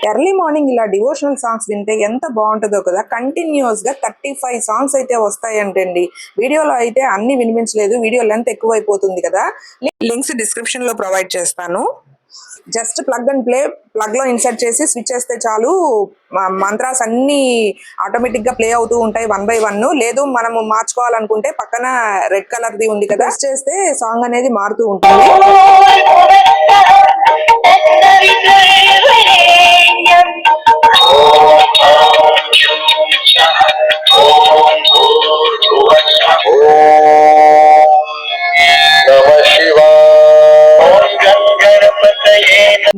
Early morning ఇలా devotional songs వింటే ఎంత బాగుంటుందో కదా. కంటిన్యూస్ గా 35 సాంగ్స్ అయితే వస్తాయంటండి. వీడియోలో అయితే అన్ని వినిపించలేదు, వీడియో లెంత్ ఎక్కువైపోతుంది కదా. లింక్స్ డిస్క్రిప్షన్ లో ప్రొవైడ్ చేస్తాను. Just plug and play, plug లో ఇన్సర్ట్ చేసి స్విచ్ చేస్తే చాలు, మంత్రాస్ అన్ని ఆటోమేటిక్ గా ప్లే అవుతూ ఉంటాయి 1 by 1. లేదు మనము మార్చుకోవాలనుకుంటే పక్కన రెడ్ కలర్ ది ఉంది కదా, చేస్తే సాంగ్ అనేది మారుతూ ఉంటుంది.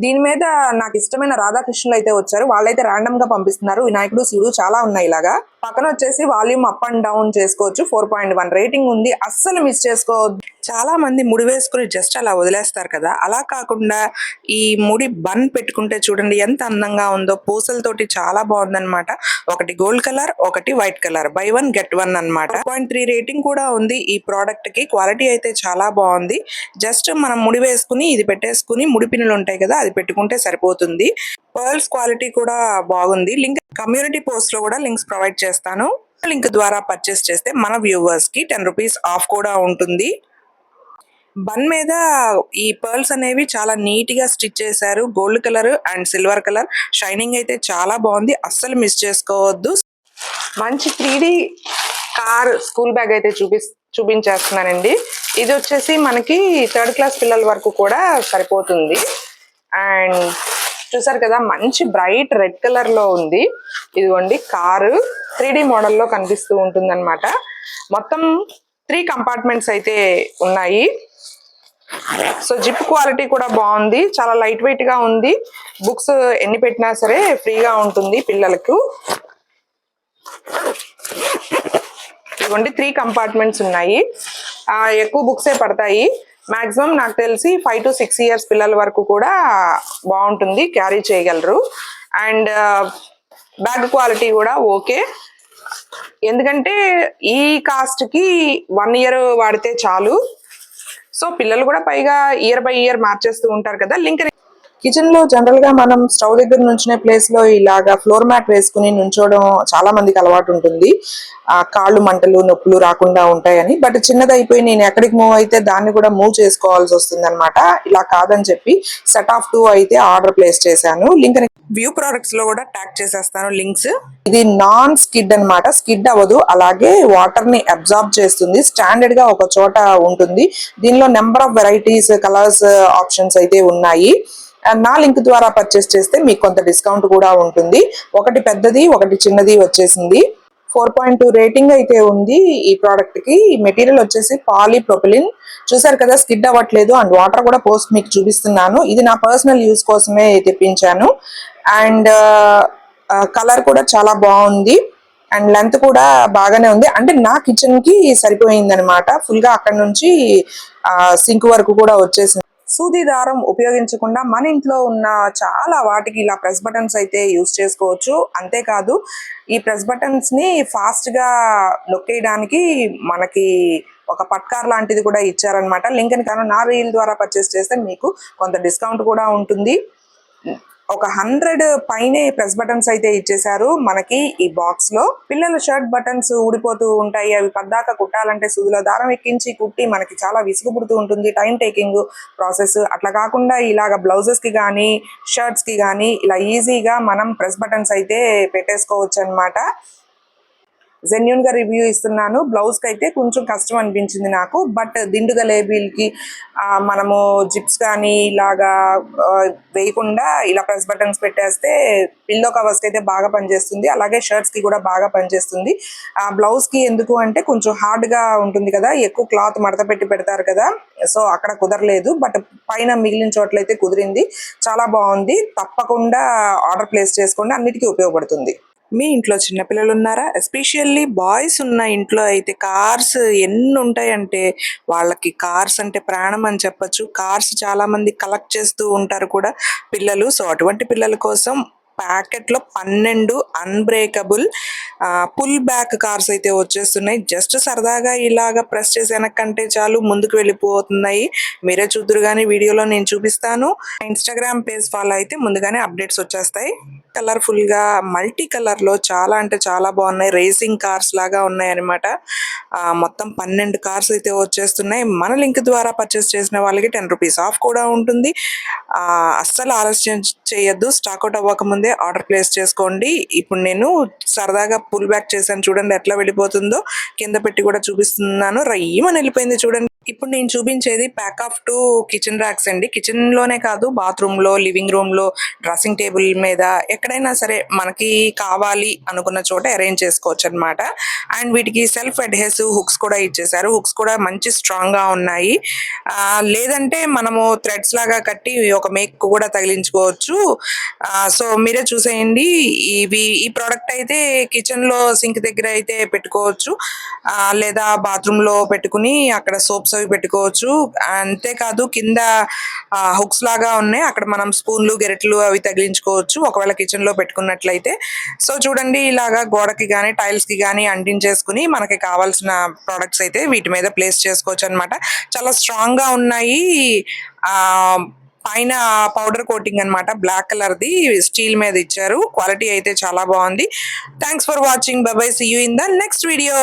దీని మీద నాకు ఇష్టమైన రాధాకృష్ణులు అయితే వచ్చారు, వాళ్ళైతే ర్యాండమ్ గా పంపిస్తున్నారు. వినాయకుడు, శివుడు చాలా ఉన్నాయి ఇలాగా. పక్కన వచ్చేసి వాల్యూమ్ అప్ అండ్ డౌన్ చేసుకోవచ్చు. 4.1 రేటింగ్ ఉంది, అస్సలు మిస్ చేసుకోవద్దు. చాలా మంది ముడి వేసుకుని జస్ట్ అలా వదిలేస్తారు కదా, అలా కాకుండా ఈ ముడి బన్ పెట్టుకుంటే చూడండి ఎంత అందంగా ఉందో. పూసలతోటి చాలా బాగుందన్నమాట. ఒకటి గోల్డ్ కలర్, ఒకటి వైట్ కలర్, బై 1 get 1 అన్నమాట. 4.3 రేటింగ్ కూడా ఉంది ఈ ప్రోడక్ట్ కి. క్వాలిటీ అయితే చాలా బాగుంది. జస్ట్ మనం ముడి వేసుకుని ఇది పెట్టేసుకుని ముడి పిన్నులు ఉంటాయి కదా, అది పెట్టుకుంటే సరిపోతుంది. పర్ల్స్ క్వాలిటీ కూడా బాగుంది. లింక్ కమ్యూనిటీ పోస్ట్ లో కూడా లింక్స్ ప్రొవైడ్ చేస్తాను. లింక్ ద్వారా పర్చేస్ చేస్తే మన వ్యూవర్స్ కి 10 రూపీస్ ఆఫ్ కూడా ఉంటుంది. బన్ మీద ఈ పర్ల్స్ అనేవి చాలా నీట్ గా స్టిచ్ చేశారు. Gold colour and silver colour, shining అయితే చాలా బాగుంది, అస్సలు మిస్ చేసుకోవద్దు. మంచి 3D కార్ స్కూల్ బ్యాగ్ అయితే చూపించేస్తున్నానండి. ఇది వచ్చేసి మనకి 3rd క్లాస్ పిల్లల వరకు కూడా సరిపోతుంది. అండ్ చూసారు కదా, మంచి బ్రైట్ రెడ్ కలర్ లో ఉంది. ఇదిగోండి, కారు 3D మోడల్లో కనిపిస్తూ ఉంటుంది అనమాట. మొత్తం 3 కంపార్ట్మెంట్స్ అయితే ఉన్నాయి. సో జిప్ క్వాలిటీ కూడా బాగుంది, చాలా లైట్ వెయిట్ గా ఉంది. బుక్స్ ఎన్ని పెట్టినా సరే ఫ్రీగా ఉంటుంది పిల్లలకు. ఇదిగోండి, 3 కంపార్ట్మెంట్స్ ఉన్నాయి. ఎక్కువ బుక్సే పడతాయి. మాక్సిమం నాకు తెలిసి 5 to 6 years పిల్లల వరకు కూడా బాగుంటుంది, క్యారీ చేయగలరు. అండ్ బ్యాగ్ క్వాలిటీ కూడా ఓకే, ఎందుకంటే ఈ కాస్ట్ కి 1 year వాడితే చాలు. సో పిల్లలు కూడా పైగా ఇయర్ బై ఇయర్ మార్చేస్తూ ఉంటారు కదా. లింక్ కిచెన్ లో జనరల్ గా మనం స్టవ్ దగ్గర నుంచునే ప్లేస్ లో ఇలాగా ఫ్లోర్ మ్యాట్ వేసుకుని నుంచోవడం చాలా మందికి అలవాటు ఉంటుంది. కాళ్ళు మంటలు నొప్పులు రాకుండా ఉంటాయని. బట్ చిన్నది అయిపోయి నేను ఎక్కడికి మూవ్ అయితే దాన్ని కూడా మూవ్ చేసుకోవాల్సి వస్తుంది అనమాట. ఇలా కాదని చెప్పి సెట్ ఆఫ్ 2 అయితే ఆర్డర్ ప్లేస్ చేశాను. లింక్ వ్యూ ప్రొడక్ట్స్ లో కూడా ట్యాగ్ చేసేస్తాను లింక్స్. ఇది నాన్ స్కిడ్ అన్నమాట, స్కిడ్ అవ్వదు, అలాగే వాటర్ ని అబ్జార్బ్ చేస్తుంది. స్టాండర్డ్ గా ఒక చోట ఉంటుంది. దీనిలో number of varieties, colours, options అయితే ఉన్నాయి. నా లింక్ ద్వారా పర్చేస్ చేస్తే మీకు కొంత డిస్కౌంట్ కూడా ఉంటుంది. ఒకటి పెద్దది, ఒకటి చిన్నది వచ్చేసింది. 4.2 రేటింగ్ అయితే ఉంది ఈ ప్రోడక్ట్ కి. మెటీరియల్ వచ్చేసి పాలీప్రొపిలిన్. చూసారు కదా, స్కిడ్ అవ్వట్లేదు. అండ్ వాటర్ కూడా పోస్ట్ మీకు చూపిస్తున్నాను. ఇది నా పర్సనల్ యూస్ కోసమే తెప్పించాను. అండ్ కలర్ కూడా చాలా బాగుంది. అండ్ లెంత్ కూడా బాగానే ఉంది, అంటే నా కిచెన్ కి సరిపోయింది అనమాట. ఫుల్ గా అక్కడ నుంచి సింక్ వరకు కూడా వచ్చేసింది. సూది దారం ఉపయోగించకుండా మన ఇంట్లో ఉన్న చాలా వాటికి ఇలా ప్రెస్ బటన్స్ అయితే యూస్ చేసుకోవచ్చు. అంతేకాదు, ఈ ప్రెస్ బటన్స్ ని ఫాస్ట్ గా నొక్కేయడానికి మనకి ఒక పట్కార్ లాంటిది కూడా ఇచ్చారనమాట. లింక్ ని నా రీల్ ద్వారా పర్చేస్ చేస్తే మీకు కొంత డిస్కౌంట్ కూడా ఉంటుంది. ఒక 100 పైనే ప్రెస్ బటన్స్ అయితే ఇచ్చేసారు మనకి ఈ బాక్స్ లో. పిల్లల షర్ట్ బటన్స్ ఊడిపోతూ ఉంటాయి, అవి పద్దాక కుట్టాలంటే సూదిలో దారం ఎక్కించి కుట్టి మనకి చాలా విసుగు పుడుతూ ఉంటుంది, టైం టేకింగ్ ప్రాసెస్. అట్లా కాకుండా ఇలాగ బ్లౌజెస్ కి కానీ షర్ట్స్ కి కానీ ఇలా ఈజీగా మనం ప్రెస్ బటన్స్ అయితే పెట్టేసుకోవచ్చు అనమాట. జెన్యూన్ గా రివ్యూ ఇస్తున్నాను. బ్లౌజ్ కి అయితే కొంచెం కష్టం అనిపించింది నాకు, బట్ దిండుగా లేబుల్ కి మనము జిప్స్ కానీ ఇలాగా వేయకుండా ఇలా ప్రెస్ బటన్స్ పెట్టేస్తే పిల్లో కవర్స్ కి అయితే బాగా పనిచేస్తుంది, అలాగే షర్ట్స్ కి కూడా బాగా పనిచేస్తుంది. బ్లౌజ్ కి ఎందుకు అంటే కొంచెం హార్డ్ గా ఉంటుంది కదా, ఎక్కువ క్లాత్ మడత పెట్టి పెడతారు కదా, సో అక్కడ కుదరలేదు. బట్ పైన మిగిలిన చోట్లయితే కుదిరింది, చాలా బాగుంది. తప్పకుండా ఆర్డర్ ప్లేస్ చేసుకోండి, అన్నిటికీ ఉపయోగపడుతుంది. మీ ఇంట్లో చిన్నపిల్లలు ఉన్నారా? ఎస్పెషల్లీ బాయ్స్ ఉన్న ఇంట్లో అయితే కార్స్ ఎన్ని ఉంటాయంటే వాళ్ళకి కార్స్ అంటే ప్రాణం అని చెప్పొచ్చు. కార్స్ చాలా మంది కలెక్ట్ చేస్తూ ఉంటారు కూడా పిల్లలు. సో అటువంటి పిల్లల కోసం ప్యాకెట్లో 12 అన్బ్రేకబుల్ పుల్ బ్యాక్ కార్స్ అయితే వచ్చేస్తున్నాయి. జస్ట్ సరదాగా ఇలాగా ప్రెస్ చేసి వెనక్కంటే చాలు ముందుకు వెళ్ళిపోతున్నాయి. మీరే చూద్దురు కానీ వీడియోలో నేను చూపిస్తాను. ఇన్స్టాగ్రామ్ పేజ్ ఫాలో అయితే ముందుగానే అప్డేట్స్ వచ్చేస్తాయి. కలర్ఫుల్ గా మల్టీ కలర్ లో చాలా అంటే చాలా బాగున్నాయి. రేసింగ్ కార్స్ లాగా ఉన్నాయి అనమాట. మొత్తం 12 కార్స్ అయితే వచ్చేస్తున్నాయి. మన లింక్ ద్వారా పర్చేస్ చేసిన వాళ్ళకి 10 రూపీస్ ఆఫ్ కూడా ఉంటుంది. అస్సలు ఆలస్యం చేయొద్దు. స్టాక్అవుట్ అవ్వక ముందే ఆర్డర్ ప్లేస్ చేసుకోండి. ఇప్పుడు నేను సరదాగా పుల్ బ్యాక్ చేశాను, చూడండి ఎట్లా వెళ్ళిపోతుందో. కింద పెట్టి కూడా చూపిస్తున్నాను. రయ్యమని వెళ్ళిపోయింది చూడండి. ఇప్పుడు నేను చూపించేది ప్యాక్ ఆఫ్ 2 కిచెన్ ర్యాక్స్ అండి. కిచెన్ లోనే కాదు, బాత్రూమ్ లో, లివింగ్ రూమ్ లో, డ్రెస్సింగ్ టేబుల్ మీద ఎక్కడైనా సరే మనకి కావాలి అనుకున్న చోట అరేంజ్ చేసుకోవచ్చు అనమాట. అండ్ వీటికి సెల్ఫ్ అడ్హెసివ్ హుక్స్ కూడా ఇచ్చేసారు. హుక్స్ కూడా మంచి స్ట్రాంగ్ గా ఉన్నాయి. లేదంటే మనము థ్రెడ్స్ లాగా కట్టి ఒక మేక్ కూడా తగిలించుకోవచ్చు. సో మీరే చూసేయండి. ఈ ప్రోడక్ట్ అయితే కిచెన్ లో సింక్ దగ్గర అయితే పెట్టుకోవచ్చు. లేదా బాత్రూమ్ లో పెట్టుకుని అక్కడ సోప్స్ అవి పెట్టుకోవచ్చు. అంతేకాదు కింద హుక్స్ లాగా ఉన్నాయి, అక్కడ మనం స్పూన్లు గెరెట్లు అవి తగిలించుకోవచ్చు ఒకవేళ కిచెన్ లో పెట్టుకున్నట్లయితే. సో చూడండి, ఇలాగా గోడకి గానీ టైల్స్ కి గానీ అంటించేసుకుని మనకి కావాల్సిన ప్రొడక్ట్స్ అయితే వీటి మీద ప్లేస్ చేసుకోవచ్చు అనమాట. చాలా స్ట్రాంగ్ గా ఉన్నాయి. ఆ పైన పౌడర్ కోటింగ్ అన్నమాట, బ్లాక్ కలర్ ది స్టీల్ మీద ఇచ్చారు. క్వాలిటీ అయితే చాలా బాగుంది. Thanks for watching. Bye bye. See you in the next video.